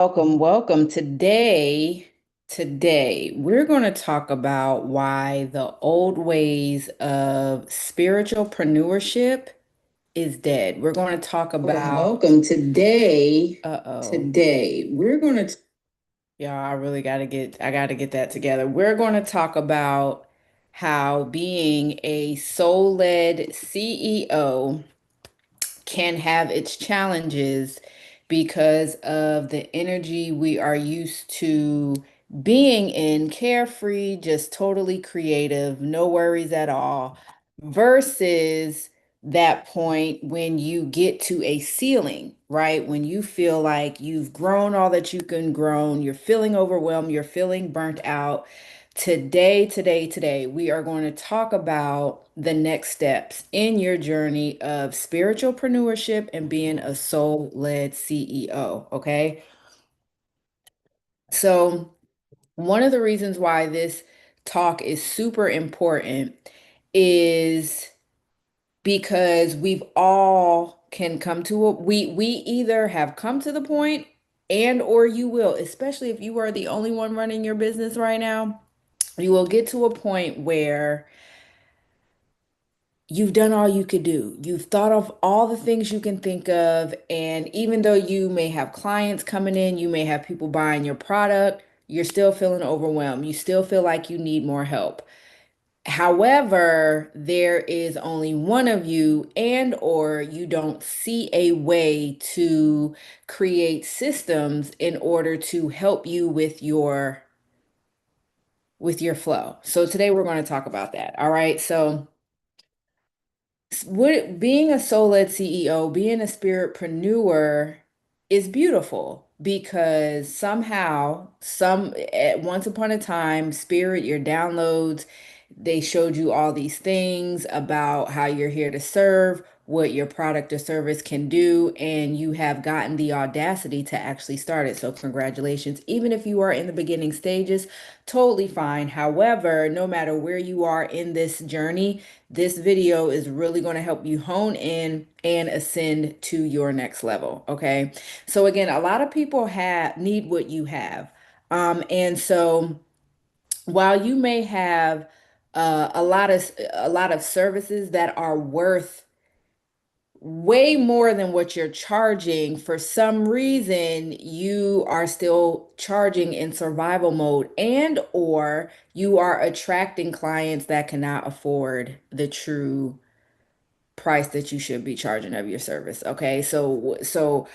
Welcome, welcome. Today, we're going to talk about why the old ways of spiritualpreneurship is dead. We're going to talk about, Welcome. Today, uh-oh, today, we're going to y'all, I got to get that together. We're going to talk about how being a soul-led CEO can have its challenges because of the energy we are used to being in, carefree, just totally creative, no worries at all, versus that point when you get to a ceiling, right? When you feel like you've grown all that you can grow, you're feeling overwhelmed, you're feeling burnt out. Today, we are going to talk about the next steps in your journey of spiritualpreneurship and being a soul-led CEO. Okay. So, one of the reasons why this talk is super important is because we've all can come to we either have come to the point and or you will, especially if you are the only one running your business right now, you will get to a point where you've done all you could do. You've thought of all the things you can think of. And even though you may have clients coming in, you may have people buying your product, you're still feeling overwhelmed. You still feel like you need more help. However, there is only one of you, and or you don't see a way to create systems in order to help you with your flow. So today we're going to talk about that. All right. So being a soul-led CEO, being a spiritpreneur is beautiful because somehow, at once upon a time, spirit, your downloads, they showed you all these things about how you're here to serve, what your product or service can do, and you have gotten the audacity to actually start it. So congratulations. Even if you are in the beginning stages, totally fine. However, no matter where you are in this journey, this video is really going to help you hone in and ascend to your next level. Okay. So again, a lot of people have need what you have. And so while you may have a lot of services that are worth way more than what you're charging, for some reason you are still charging in survival mode, and or you are attracting clients that cannot afford the true price that you should be charging of your service. Okay. So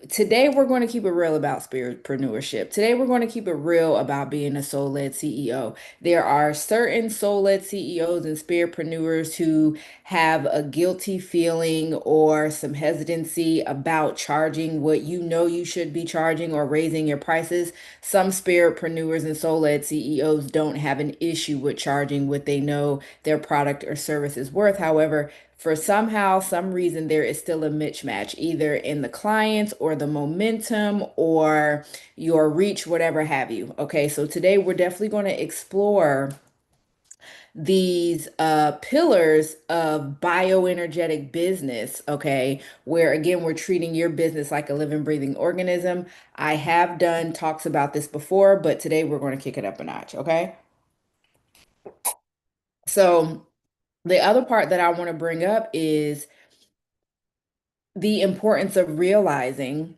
today we're going to keep it real about spiritpreneurship. Today we're going to keep it real about being a soul-led CEO. There are certain soul-led CEOs and spiritpreneurs who have a guilty feeling or some hesitancy about charging what you know you should be charging or raising your prices. Some spiritpreneurs and soul-led CEOs don't have an issue with charging what they know their product or service is worth. However, for somehow, some reason, there is still a mismatch, either in the clients or the momentum or your reach, whatever have you. Okay, so today we're definitely going to explore these pillars of bioenergetic business, okay, where again, we're treating your business like a living, breathing organism. I have done talks about this before, but today we're going to kick it up a notch, okay? So, the other part that I want to bring up is the importance of realizing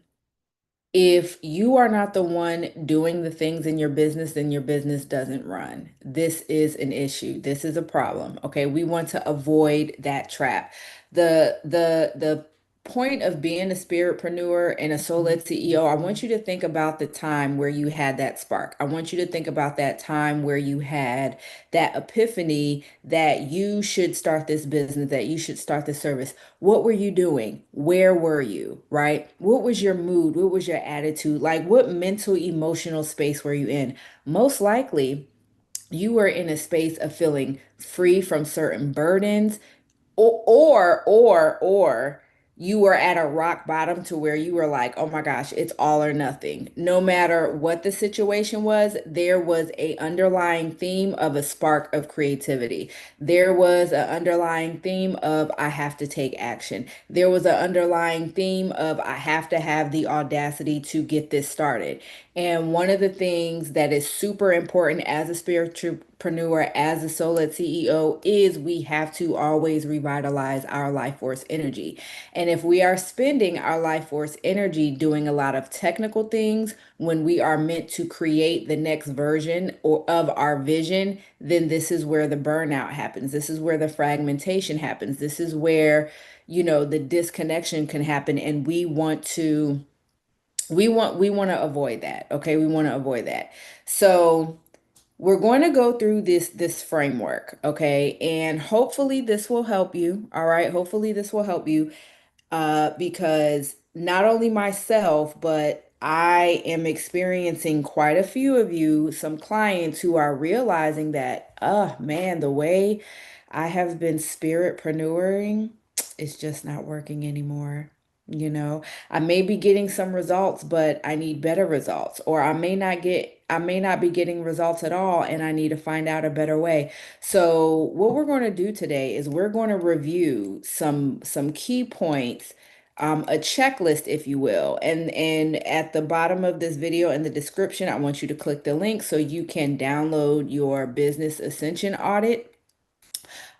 if you are not the one doing the things in your business, then your business doesn't run. This is an issue. This is a problem. Okay. We want to avoid that trap. The point of being a spiritpreneur and a soul-led CEO, I want you to think about the time where you had that spark. I want you to think about that time where you had that epiphany that you should start this business, that you should start this service. What were you doing? Where were you? Right? What was your mood? What was your attitude? Like, what mental, emotional space were you in? Most likely, you were in a space of feeling free from certain burdens, or you were at a rock bottom to where you were like, oh my gosh, it's all or nothing. No matter what the situation was, there was a underlying theme of a spark of creativity. There was an underlying theme of I have to take action. There was an underlying theme of I have to have the audacity to get this started. And one of the things that is super important as a spiritualpreneur, as a soul-led CEO, is we have to always revitalize our life force energy. And if we are spending our life force energy doing a lot of technical things when we are meant to create the next version of our vision, then this is where the burnout happens. This is where the fragmentation happens. This is where, the disconnection can happen. And we want to avoid that. Okay. We want to avoid that. So we're going to go through this framework, okay? And hopefully this will help you. All right. Hopefully this will help you because not only myself, but I am experiencing quite a few of you, some clients who are realizing that, oh man, the way I have been spiritpreneuring is just not working anymore. I may be getting some results, but I need better results, or I may not be getting results at all, and I need to find out a better way. So what we're going to do today is we're going to review some key points, a checklist, if you will. And at the bottom of this video in the description, I want you to click the link so you can download your business ascension audit.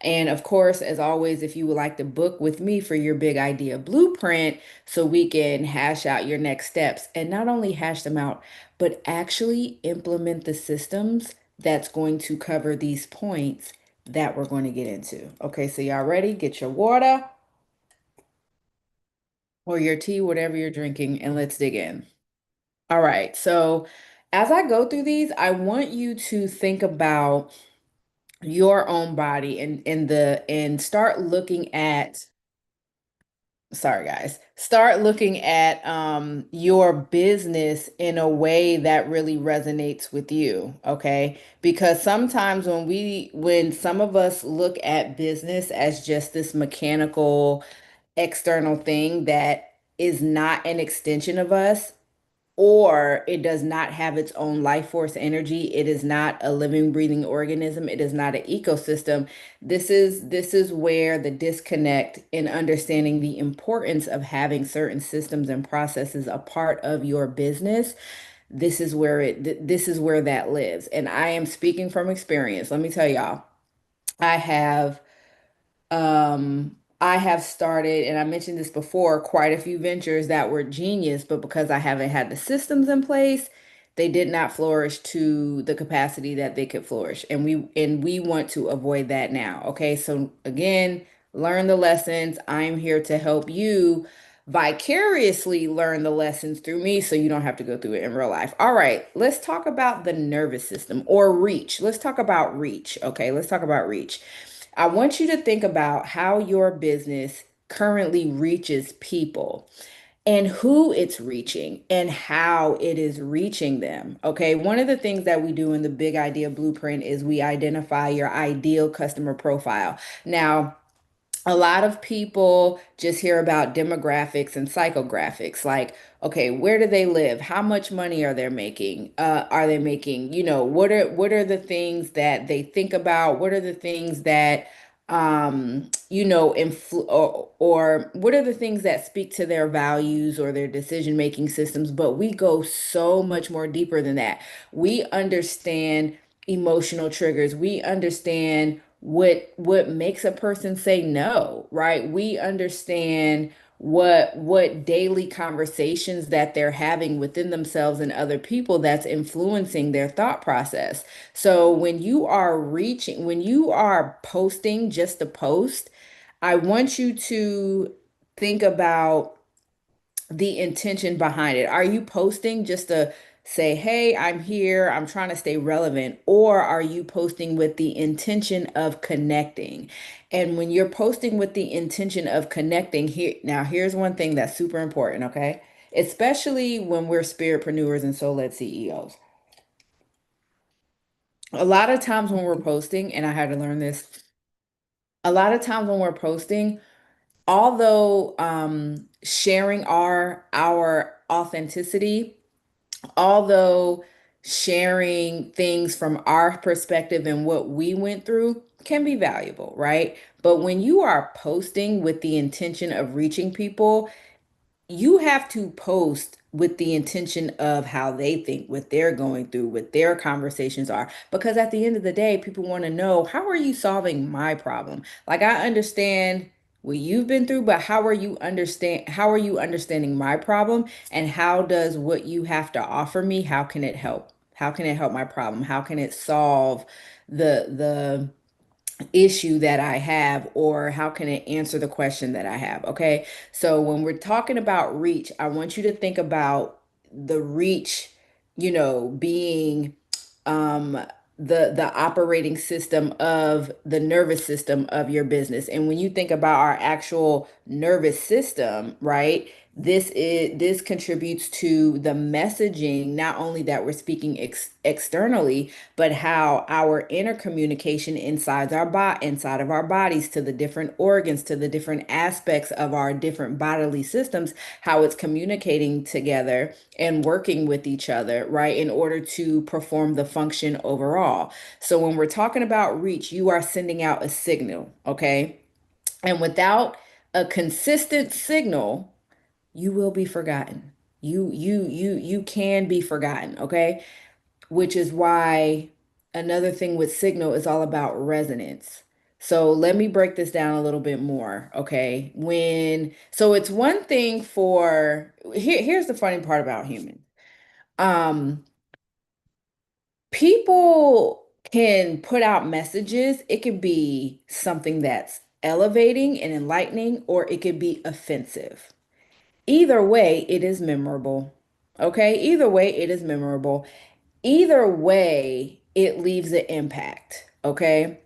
And of course, as always, if you would like to book with me for your big idea blueprint, so we can hash out your next steps and not only hash them out, but actually implement the systems that's going to cover these points that we're going to get into. Okay, so y'all ready? Get your water or your tea, whatever you're drinking, and let's dig in. All right, so as I go through these, I want you to think about your own body and start looking at, sorry guys, start looking at your business in a way that really resonates with you, okay? Because sometimes when some of us look at business as just this mechanical external thing that is not an extension of us, or it does not have its own life force energy. It is not a living, breathing organism. It is not an ecosystem. This is where the disconnect in understanding the importance of having certain systems and processes a part of your business. This is where that lives. And I am speaking from experience. Let me tell y'all, I have I have started, and I mentioned this before, quite a few ventures that were genius, but because I haven't had the systems in place, they did not flourish to the capacity that they could flourish. And we want to avoid that now. Okay. So again, learn the lessons. I'm here to help you vicariously learn the lessons through me so you don't have to go through it in real life. All right, let's talk about the nervous system or reach. Let's talk about reach. Okay, let's talk about reach. I want you to think about how your business currently reaches people and who it's reaching and how it is reaching them. Okay. One of the things that we do in the big idea blueprint is we identify your ideal customer profile. Now, a lot of people just hear about demographics and psychographics, like, okay, where do they live? How much money are they making, what are the things that they think about? What are the things that or what are the things that speak to their values or their decision making systems? But we go so much more deeper than that. We understand emotional triggers. We understand what makes a person say no, right? We understand what daily conversations that they're having within themselves and other people that's influencing their thought process. So when you are posting just to post, I want you to think about the intention behind it. Are you posting just to say, hey, I'm here, I'm trying to stay relevant? Or are you posting with the intention of connecting? And when you're posting with the intention of connecting, here's one thing that's super important, okay? Especially when we're spiritpreneurs and soul-led CEOs. A lot of times when we're posting, and I had to learn this, a lot of times when we're posting, although sharing our authenticity, although sharing things from our perspective and what we went through can be valuable, right? But when you are posting with the intention of reaching people, you have to post with the intention of how they think, what they're going through, what their conversations are. Because at the end of the day, people want to know, how are you solving my problem? Like, I understand what you've been through, but how are you understanding my problem? And how does what you have to offer me, how can it help? How can it help my problem? How can it solve the issue that I have, or how can it answer the question that I have? Okay. So when we're talking about reach, I want you to think about the reach, being um the operating system of the nervous system of your business. And when you think about our actual nervous system, right? This contributes to the messaging, not only that we're speaking externally, but how our inner communication inside of our bodies, to the different organs, to the different aspects of our different bodily systems, how it's communicating together and working with each other, right, in order to perform the function overall. So when we're talking about reach, you are sending out a signal, okay? And without a consistent signal, you will be forgotten. You can be forgotten, okay? Which is why another thing with signal is all about resonance. So let me break this down a little bit more, okay? So it's one thing here's the funny part about humans. Um, People can put out messages. It could be something that's elevating and enlightening, or it could be offensive. Either way, it is memorable. Okay? Either way, it is memorable. Either way, it leaves an impact. Okay?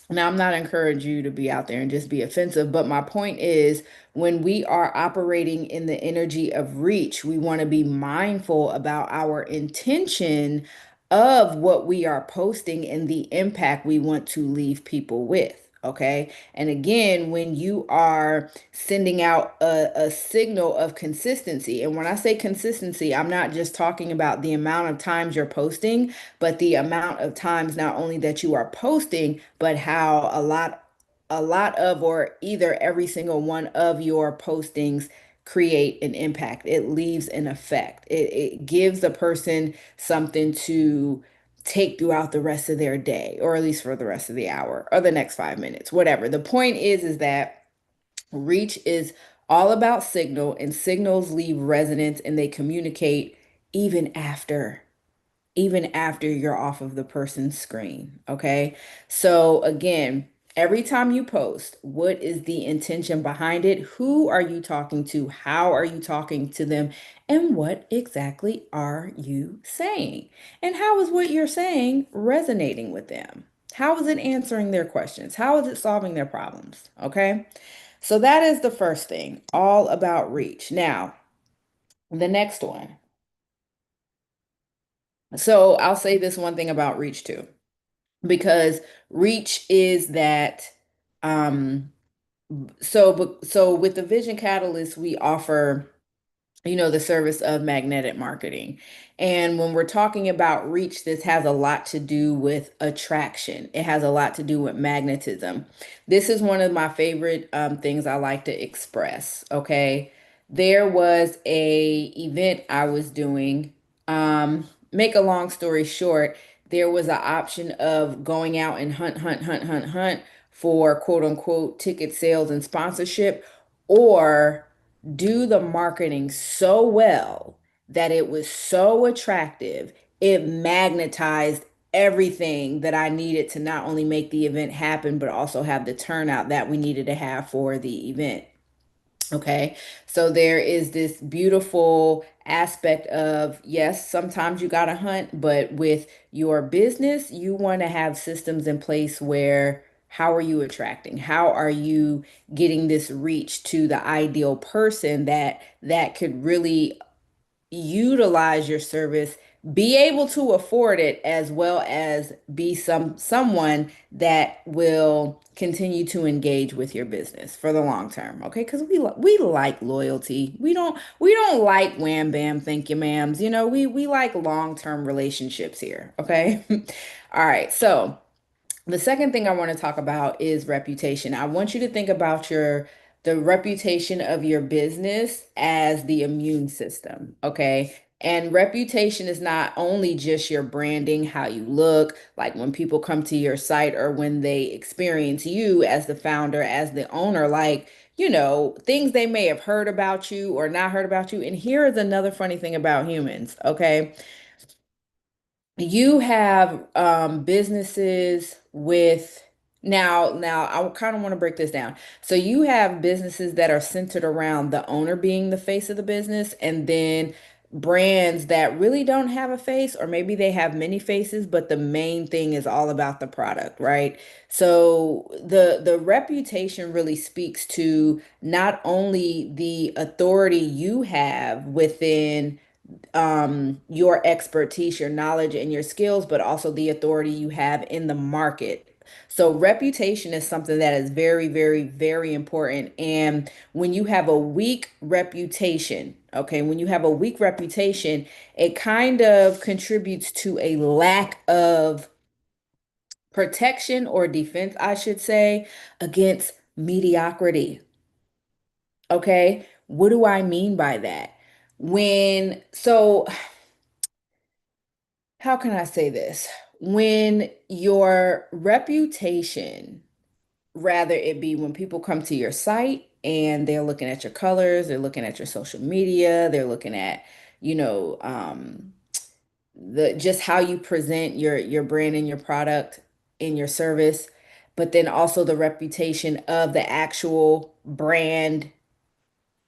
Now, I'm not encouraging you to be out there and just be offensive, but my point is, when we are operating in the energy of reach, we want to be mindful about our intention of what we are posting and the impact we want to leave people with. Okay. And again, when you are sending out a signal of consistency, and when I say consistency, I'm not just talking about the amount of times you're posting, but the amount of times not only that you are posting, but how a lot of, or either every single one of your postings create an impact. It leaves an effect. It gives the person something to take throughout the rest of their day, or at least for the rest of the hour or the next 5 minutes, whatever. The point is that reach is all about signal, and signals leave resonance and they communicate even after even after you're off of the person's screen. Okay. So, again, every time you post, what is the intention behind it? Who are you talking to? How are you talking to them? And what exactly are you saying? And how is what you're saying resonating with them? How is it answering their questions? How is it solving their problems? Okay. So, that is the first thing, all about reach. Now, the next one. So, I'll say this one thing about reach too, because reach is that um so with the Vision Catalyst, we offer the service of magnetic marketing. And when we're talking about reach, this has a lot to do with attraction. It has a lot to do with magnetism. This is one of my favorite things I like to express. Okay. There was a event I was doing. Make a long story short, there was an option of going out and hunt for quote unquote ticket sales and sponsorship, or do the marketing so well that it was so attractive, it magnetized everything that I needed to not only make the event happen, but also have the turnout that we needed to have for the event. Okay, so there is this beautiful aspect of, yes, sometimes you got to hunt, but with your business, you want to have systems in place where, how are you attracting? How are you getting this reach to the ideal person that could really utilize your service be able to afford it as well as be someone that will continue to engage with your business for the long term. Okay, because we like loyalty. We don't like wham bam thank you ma'ams. We like long-term relationships here. Okay. All right, so the second thing I want to talk about is reputation. I want you to think about the reputation of your business as the immune system, okay? And reputation is not only just your branding, how you look, like when people come to your site or when they experience you as the founder, as the owner, like, things they may have heard about you or not heard about you. And here is another funny thing about humans, okay? You have businesses with now I kind of want to break this down. So you have businesses that are centered around the owner being the face of the business, and then brands that really don't have a face, or maybe they have many faces, but the main thing is all about the product, right? So the reputation really speaks to not only the authority you have within your expertise, your knowledge, and your skills, but also the authority you have in the market. So reputation is something that is very, very, very important. And when you have a weak reputation, okay, when you have a weak reputation, it kind of contributes to a lack of protection or defense, I should say, against mediocrity. Okay, what do I mean by that? So how can I say this? When your reputation, rather it be when people come to your site and they're looking at your colors, they're looking at your social media, they're looking at, you know, the just how you present your brand and your product in your service, but then also the reputation of the actual brand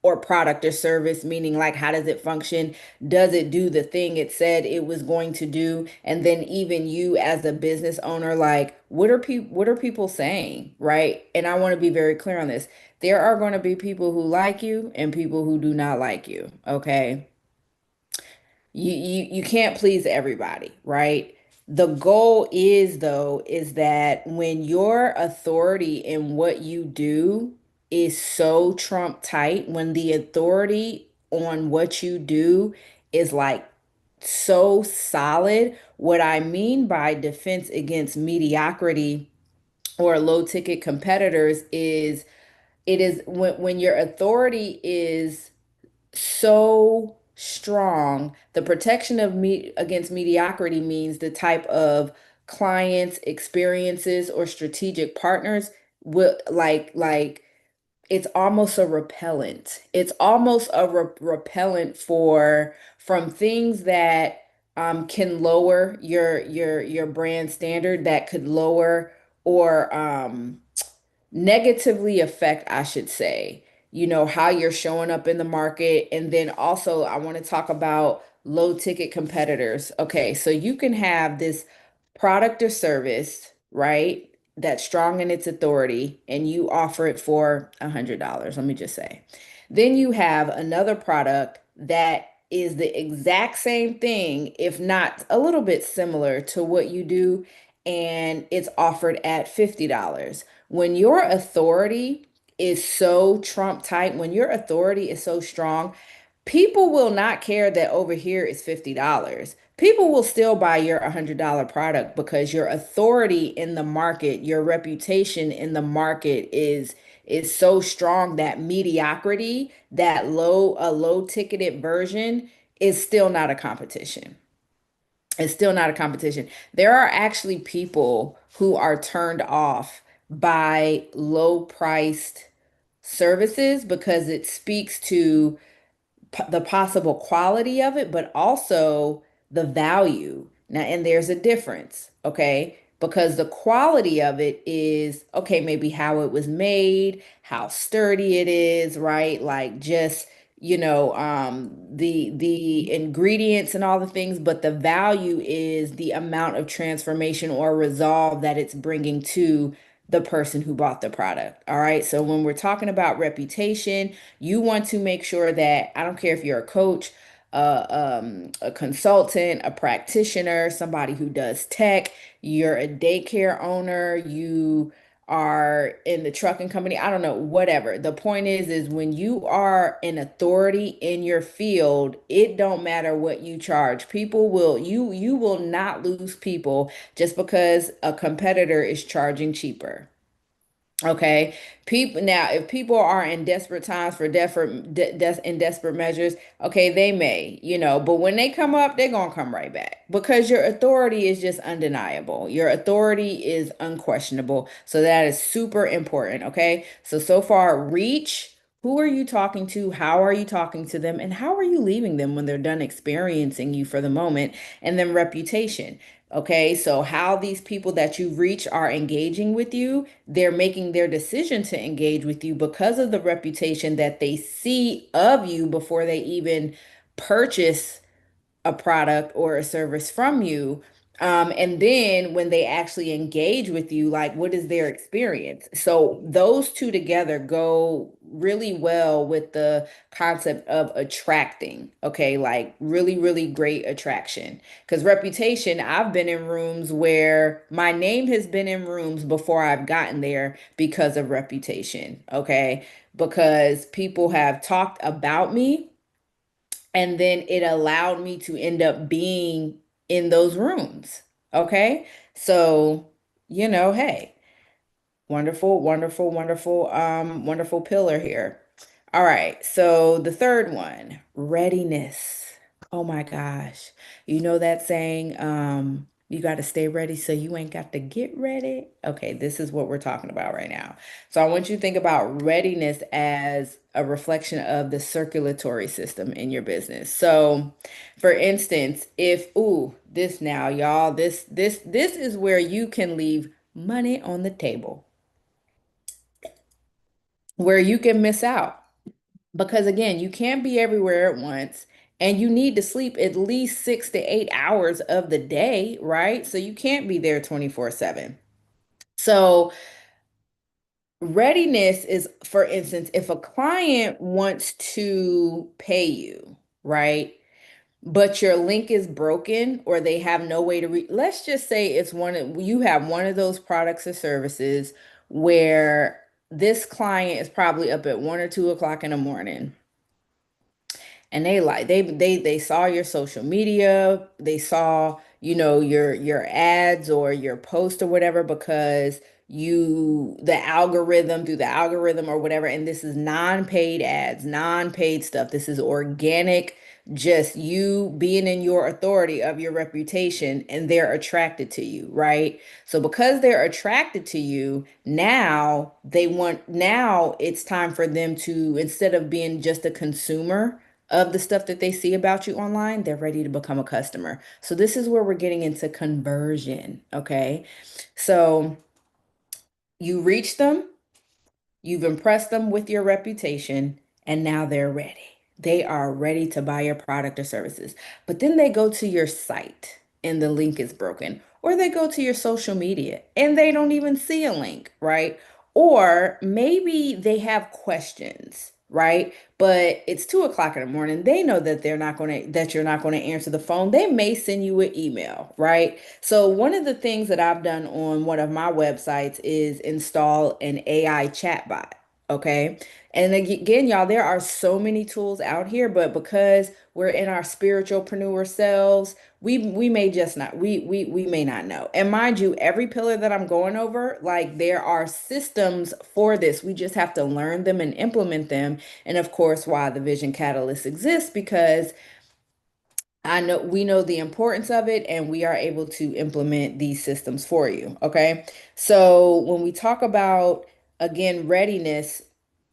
or product or service, meaning like how does it function? Does it do the thing it said it was going to do? And then even you as a business owner, like what are people saying, right? And I want to be very clear on this. There are going to be people who like you and people who do not like you, okay? You can't please everybody, right? The goal is though is that when your authority in what you do is so trump tight, when the authority on what you do is like so solid, what I mean by defense against mediocrity or low ticket competitors is it is when your authority is so strong. The protection of me against mediocrity means the type of clients, experiences, or strategic partners will like it's almost a repellent. It's almost a repellent for from things that can lower your brand standard, that could lower or negatively affect, I should say, how you're showing up in the market. And then also, I want to talk about low ticket competitors. Okay, so you can have this product or service, right? That's strong in its authority, and you offer it for $100, let me just say. Then you have another product that is the exact same thing, if not a little bit similar to what you do, and it's offered at $50. When your authority is so trump tight, when your authority is so strong, people will not care that over here is $50. People will still buy your $100 product because your authority in the market, your reputation in the market is so strong that mediocrity, that low ticketed version is still not a competition. It's still not a competition. There are actually people who are turned off by low priced services because it speaks to the possible quality of it, but also the value. Now, and there's a difference, okay? Because the quality of it is, okay, maybe how it was made, how sturdy it is, right? Like just, the ingredients and all the things, but the value is the amount of transformation or resolve that it's bringing to the person who bought the product. All right. So when we're talking about reputation, you want to make sure that I don't care if you're a coach, a consultant, a practitioner, somebody who does tech, you're a daycare owner, you are in the trucking company, I don't know, whatever. The point is when you are an authority in your field, it don't matter what you charge. People will you will not lose people just because a competitor is charging cheaper. Okay. People now, if people are in desperate times for in desperate measures, okay, they may, but when they come up, they're gonna come right back because your authority is just undeniable. Your authority is unquestionable. So that is super important. Okay. So far, reach. Who are you talking to? How are you talking to them? And how are you leaving them when they're done experiencing you for the moment? And then reputation. Okay, so how these people that you reach are engaging with you, they're making their decision to engage with you because of the reputation that they see of you before they even purchase a product or a service from you. And then when they actually engage with you, like what is their experience? So those two together go really well with the concept of attracting, okay? Like really, really great attraction. Because reputation, I've been in rooms where my name has been in rooms before I've gotten there because of reputation, okay? Because people have talked about me and then it allowed me to end up being in those rooms. Okay. So, hey, wonderful, wonderful, wonderful, wonderful pillar here. All right. So the third one, readiness. Oh my gosh. You know that saying, you got to stay ready so you ain't got to get ready. Okay, this is what we're talking about right now. So I want you to think about readiness as a reflection of the circulatory system in your business. So, for instance, if this now, y'all, this is where you can leave money on the table, where you can miss out. Because again, you can't be everywhere at once and you need to sleep at least 6 to 8 hours of the day, right? So you can't be there 24/7. So readiness is, for instance, if a client wants to pay you, right? But your link is broken or they have no way to let's just say you have one of those products or services where this client is probably up at 1 or 2 o'clock in the morning and they saw your social media, they saw your ads or your post or whatever because the algorithm through the algorithm or whatever, and this is non-paid ads, non-paid stuff, this is organic, just you being in your authority of your reputation, and they're attracted to you, right? So because they're attracted to you, now it's time for them to, instead of being just a consumer of the stuff that they see about you online, they're ready to become a customer. So this is where we're getting into conversion, okay? So you reach them, you've impressed them with your reputation, and now they're ready. They are ready to buy your product or services. But then they go to your site and the link is broken, or they go to your social media and they don't even see a link, right? Or maybe they have questions, right? But it's 2 o'clock in the morning. They know that you're not going to answer the phone. They may send you an email, right? So one of the things that I've done on one of my websites is install an AI chatbot. Okay. And again, y'all, there are so many tools out here, but because we're in our spiritualpreneur selves, we may just not we may not know. And mind you, every pillar that I'm going over, like there are systems for this. We just have to learn them and implement them. And of course, why the Vision Catalyst exists, because I know we know the importance of it and we are able to implement these systems for you. Okay. So when we talk about, again, readiness,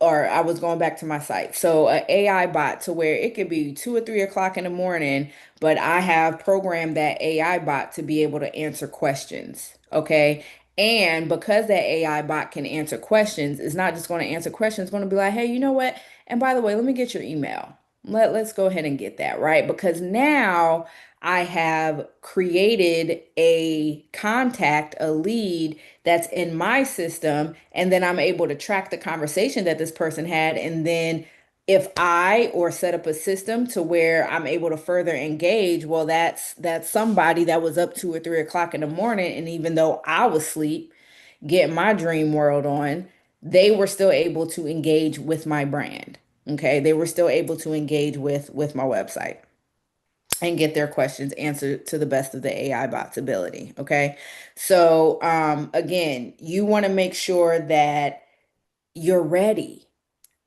or I was going back to my site. So a AI bot to where it could be 2 or 3 o'clock in the morning, but I have programmed that AI bot to be able to answer questions. Okay. And because that AI bot can answer questions, it's not just going to answer questions, it's going to be like, hey, you know what? And by the way, let me get your email. Let's go ahead and get that, right? Because now I have created a contact, a lead that's in my system, and then I'm able to track the conversation that this person had, and then If I or set up a system to where I'm able to further engage, well, that's somebody that was up 2 or 3 o'clock in the morning, and even though I was asleep, getting my dream world on, they were still able to engage with my brand. Okay, they were still able to engage with my website and get their questions answered to the best of the AI bot's ability. Okay, so again, you want to make sure that you're ready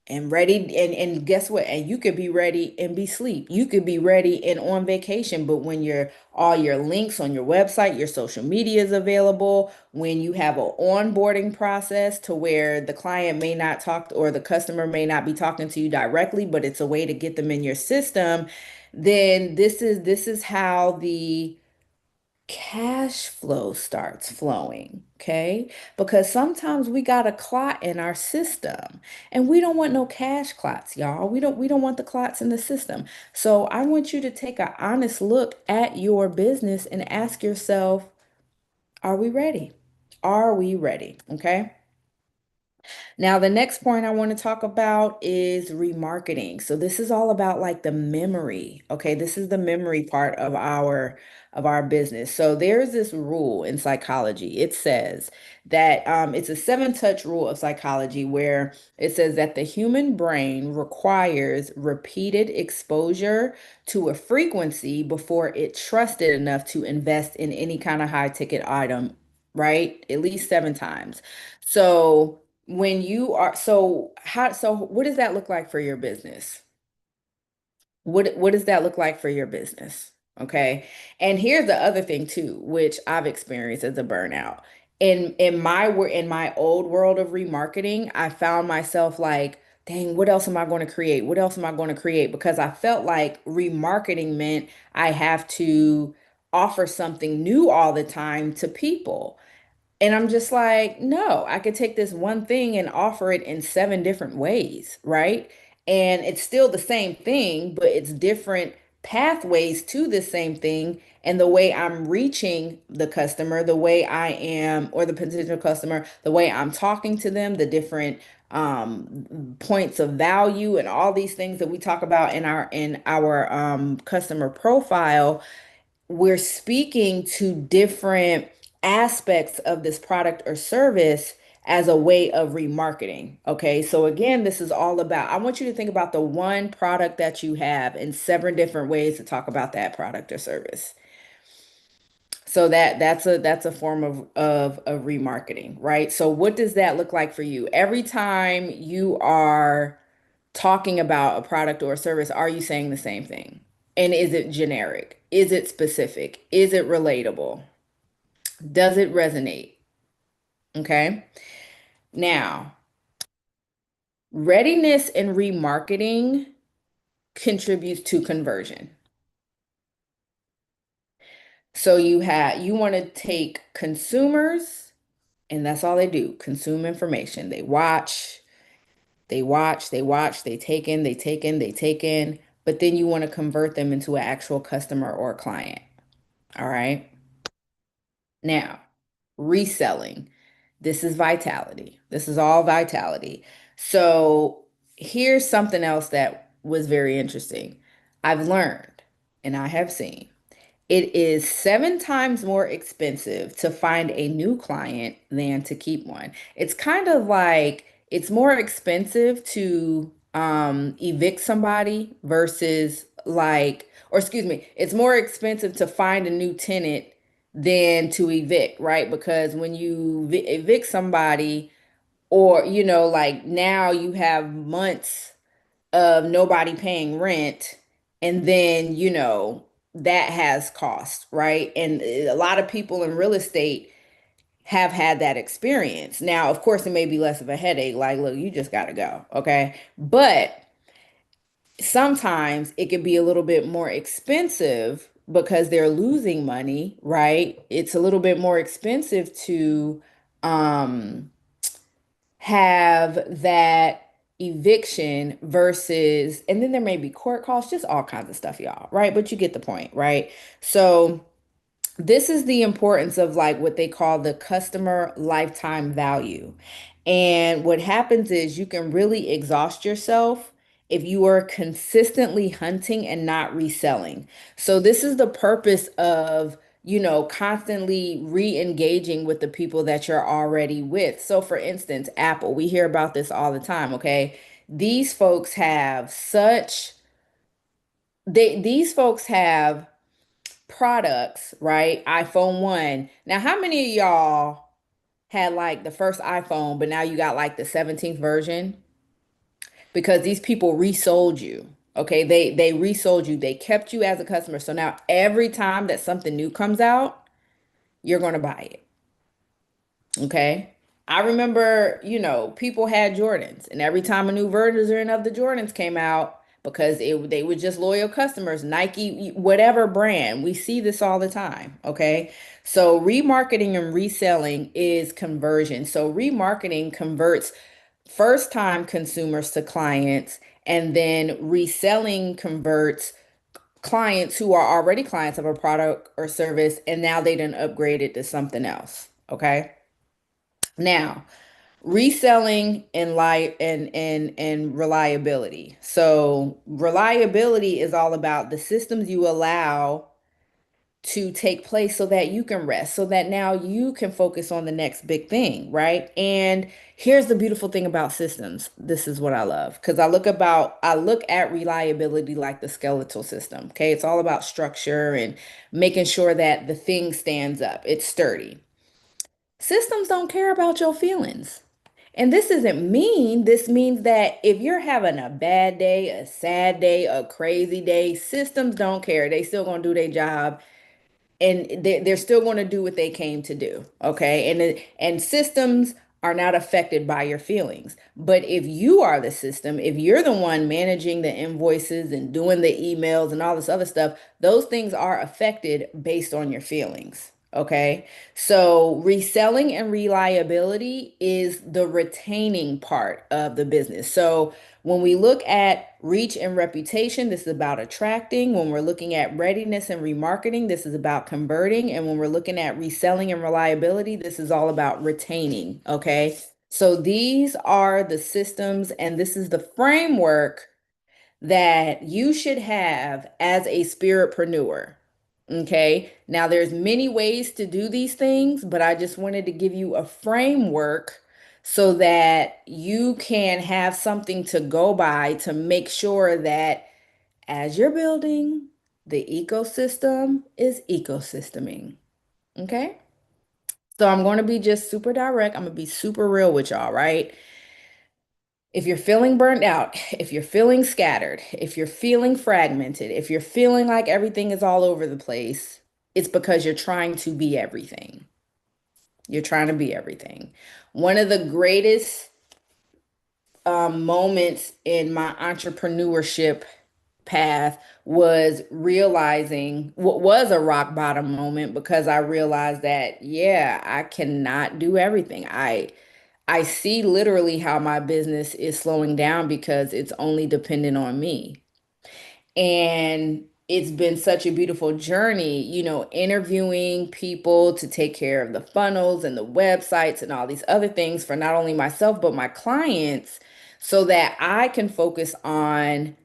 and guess what, and you could be ready and be sleep, you could be ready and on vacation, but when your all your links on your website, your social media is available, when you have an onboarding process to where the client may not talk or the customer may not be talking to you directly, but it's a way to get them in your system, then this is how the cash flow starts flowing, okay? Because sometimes we got a clot in our system and we don't want no cash clots, y'all. We don't want the clots in the system. So I want you to take an honest look at your business and ask yourself, are we ready? Are we ready? Okay? Now, the next point I want to talk about is remarketing. So this is all about like the memory. Okay, this is the memory part of our business. So there's this rule in psychology. It says that it's a seven touch rule of psychology where it says that the human brain requires repeated exposure to a frequency before it trusted enough to invest in any kind of high ticket item, right? At least 7 times. So when you are so what does that look like for your business? What does that look like for your business? Okay. And here's the other thing too, which I've experienced as a burnout. In my old world of remarketing, I found myself like, dang, what else am I going to create? What else am I going to create? Because I felt like remarketing meant I have to offer something new all the time to people. And I'm just like, no, I could take this one thing and offer it in 7 different ways, right? And it's still the same thing, but it's different pathways to the same thing. And the way I'm reaching the customer, the way I am, or the potential customer, the way I'm talking to them, the different points of value and all these things that we talk about in our customer profile, we're speaking to different aspects of this product or service as a way of remarketing. Okay. So again, this is all about, I want you to think about the one product that you have and 7 different ways to talk about that product or service. So that's a form of remarketing, right? So what does that look like for you? Every time you are talking about a product or a service, are you saying the same thing? And is it generic? Is it specific? Is it relatable? Does it resonate? Okay. Now, readiness and remarketing contributes to conversion. So you want to take consumers, and that's all they do, consume information. They take in, they take in, they take in, but then you want to convert them into an actual customer or client. All right. Now, reselling. This is vitality. This is all vitality. So here's something else that was very interesting. I've learned and I have seen it is 7 times more expensive to find a new client than to keep one. It's kind of like it's more expensive to evict somebody versus like, or excuse me, it's more expensive to find a new tenant than to evict, right? Because when you evict somebody, or like now you have months of nobody paying rent, and then that has cost, right? And a lot of people in real estate have had that experience. Now, of course, it may be less of a headache, like, look, you just got to go, okay? But sometimes it can be a little bit more expensive because they're losing money, right? It's a little bit more expensive to um have that eviction versus, and then there may be court costs, just all kinds of stuff, y'all, right? But you get the point, right? So this is the importance of like what they call the customer lifetime value. And what happens is you can really exhaust yourself if you are consistently hunting and not reselling. So this is the purpose of, constantly re-engaging with the people that you're already with. So for instance, Apple, we hear about this all the time, okay? These folks have such these folks have products, right? iPhone 1. Now, how many of y'all had like the first iPhone, but now you got like the 17th version? Because these people resold you. Okay, they resold you. They kept you as a customer. So now every time that something new comes out, you're going to buy it. Okay. I remember, people had Jordans, and every time a new version of the Jordans came out, because they were just loyal customers, Nike, whatever brand, we see this all the time. Okay. So remarketing and reselling is conversion. So remarketing converts first time consumers to clients, and then reselling converts clients who are already clients of a product or service, and now they done upgraded to something else. Okay. Now, reselling and and reliability. So reliability is all about the systems you allow to take place so that you can rest, so that now you can focus on the next big thing, right? And here's the beautiful thing about systems. This is what I love, because I look at reliability like the skeletal system. Okay, it's all about structure and making sure that the thing stands up, it's sturdy. Systems don't care about your feelings. And this isn't mean. This means that if you're having a bad day, a sad day, a crazy day, systems don't care. They still gonna do their job, and they're still going to do what they came to do. Okay. And systems are not affected by your feelings. But if you are the system, if you're the one managing the invoices and doing the emails and all this other stuff, those things are affected based on your feelings. Okay. So reselling and reliability is the retaining part of the business. So when we look at reach and reputation, this is about attracting. When we're looking at readiness and remarketing, this is about converting. And when we're looking at reselling and reliability, this is all about retaining. Okay. So these are the systems, and this is the framework that you should have as a spiritpreneur. Okay. Now there's many ways to do these things, but I just wanted to give you a framework so that you can have something to go by to make sure that as you're building, the ecosystem is ecosysteming. Okay. So I'm going to be just super direct. I'm going to be super real with y'all, right? If you're feeling burnt out, if you're feeling scattered, if you're feeling fragmented, if you're feeling like everything is all over the place, it's because you're trying to be everything. You're trying to be everything. One of the greatest moments in my entrepreneurship path was realizing what was a rock bottom moment, because I realized that, yeah, I cannot do everything. I see literally how my business is slowing down because it's only dependent on me. And it's been such a beautiful journey, interviewing people to take care of the funnels and the websites and all these other things for not only myself, but my clients, so that I can focus on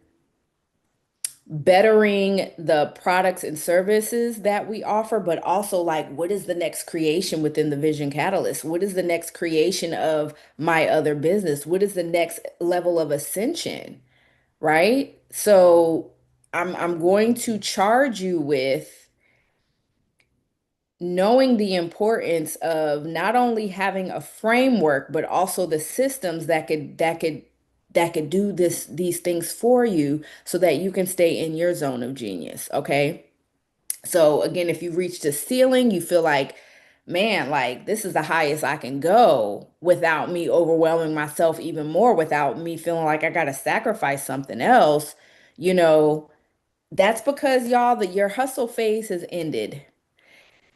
bettering the products and services that we offer, but also like, what is the next creation within the Vision Catalyst? What is the next creation of my other business? What is the next level of ascension? Right? So I'm going to charge you with knowing the importance of not only having a framework, but also the systems that could do these things for you so that you can stay in your zone of genius. Okay. So again, if you reach the ceiling, you feel like, man, like this is the highest I can go without me overwhelming myself even more, without me feeling like I got to sacrifice something else, you know, that's because y'all, that your hustle phase has ended.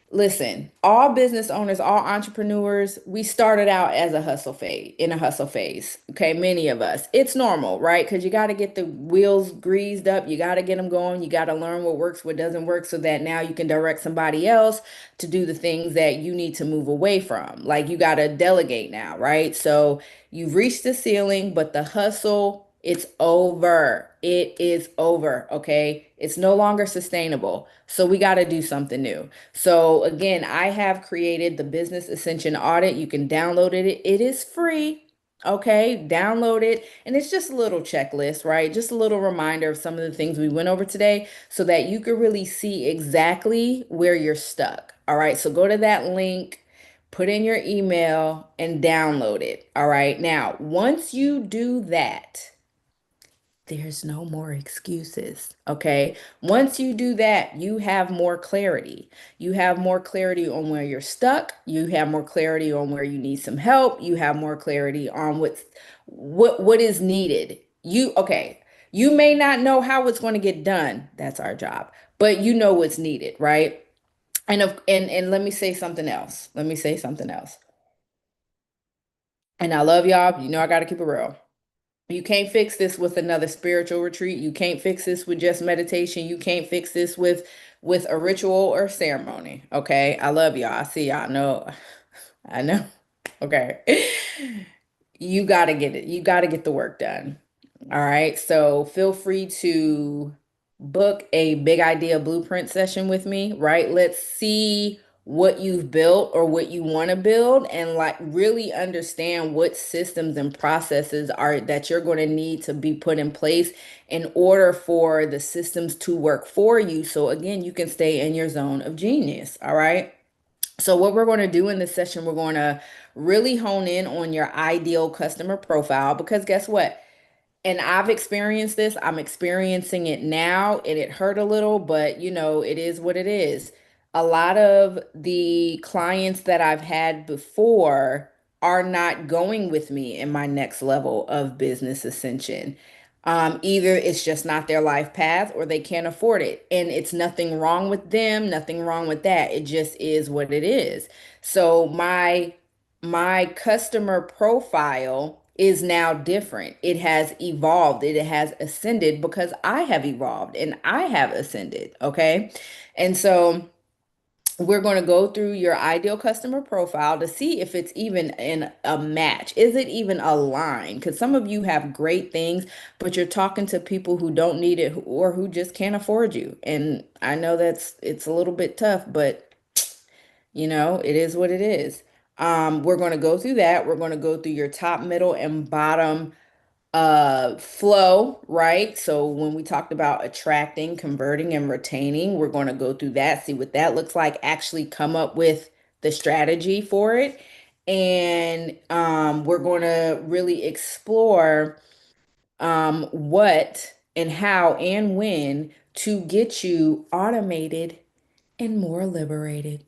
Listen, all business owners, all entrepreneurs, we started out as a hustle phase, in a hustle phase. Okay, many of us. It's normal, right? Because you got to get the wheels greased up, you got to get them going, you got to learn what works, what doesn't work, so that now you can direct somebody else to do the things that you need to move away from. Like you got to delegate now, right? So you've reached the ceiling, but the hustle It's over. It is over. Okay. It's no longer sustainable. So we got to do something new. So again, I have created the Business Ascension Audit. You can download it. It is free. Okay. Download it. And it's just a little checklist, right? Just a little reminder of some of the things we went over today so that you can really see exactly where you're stuck. All right. So go to that link, put in your email, and download it. All right. Now, once you do that, there's no more excuses. Okay. Once you do that, you have more clarity. You have more clarity on where you're stuck. You have more clarity on where you need some help. You have more clarity on what is needed. You may not know how it's going to get done. That's our job. But you know what's needed, right? And let me say something else. Let me say something else. And I love y'all. You know I got to keep it real. You can't fix this with another spiritual retreat. You can't fix this with just meditation. You can't fix this with a ritual or ceremony. Okay? I love y'all. I see y'all. Know. I know. Okay. You got to get it. You got to get the work done. All right. So feel free to book a big idea blueprint session with me, right? Let's see what you've built or what you want to build and like really understand what systems and processes are that you're going to need to be put in place in order for the systems to work for you. So again, you can stay in your zone of genius. All right. So what we're going to do in this session, we're going to really hone in on your ideal customer profile because guess what? And I've experienced this. I'm experiencing it now, and it hurt a little, but it is what it is. A lot of the clients that I've had before are not going with me in my next level of business ascension. Either it's just not their life path or they can't afford it. And it's nothing wrong with them, nothing wrong with that. It just is what it is. So my customer profile is now different. It has evolved. It has ascended because I have evolved and I have ascended. Okay. And so we're going to go through your ideal customer profile to see if it's even in a match. Is it even aligned? Because some of you have great things, but you're talking to people who don't need it or who just can't afford you. And I know it's a little bit tough, but it is what it is. We're going to go through that. We're going to go through your top, middle, and bottom flow, right? So when we talked about attracting, converting, and retaining, we're going to go through that, see what that looks like, actually come up with the strategy for it. And we're going to really explore what and how and when to get you automated and more liberated.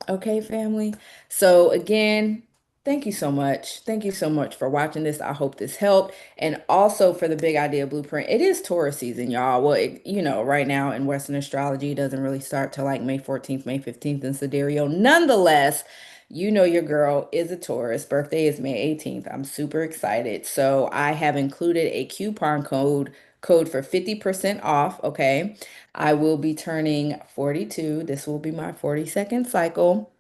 Okay, family. So again, thank you so much. Thank you so much for watching this. I hope this helped. And also for the big idea blueprint, it is Taurus season, y'all. Well, right now in Western astrology, it doesn't really start till like May 14th, May 15th in Sidereal. Nonetheless, your girl is a Taurus. Birthday is May 18th. I'm super excited. So I have included a coupon code for 50% off. Okay. I will be turning 42. This will be my 42nd cycle.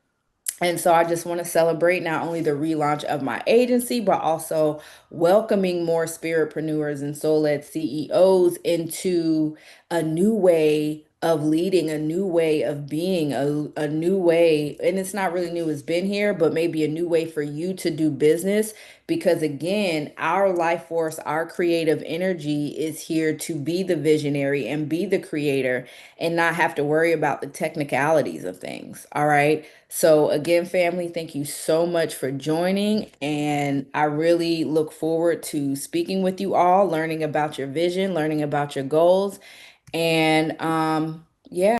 And so I just want to celebrate not only the relaunch of my agency, but also welcoming more spiritpreneurs and soul-led CEOs into a new way of leading, a new way of being, a new way. And it's not really new, it's been here, but maybe a new way for you to do business. Because again, our life force, our creative energy is here to be the visionary and be the creator and not have to worry about the technicalities of things. All right. So, again, family, thank you so much for joining. And I really look forward to speaking with you all, learning about your vision, learning about your goals. And yeah.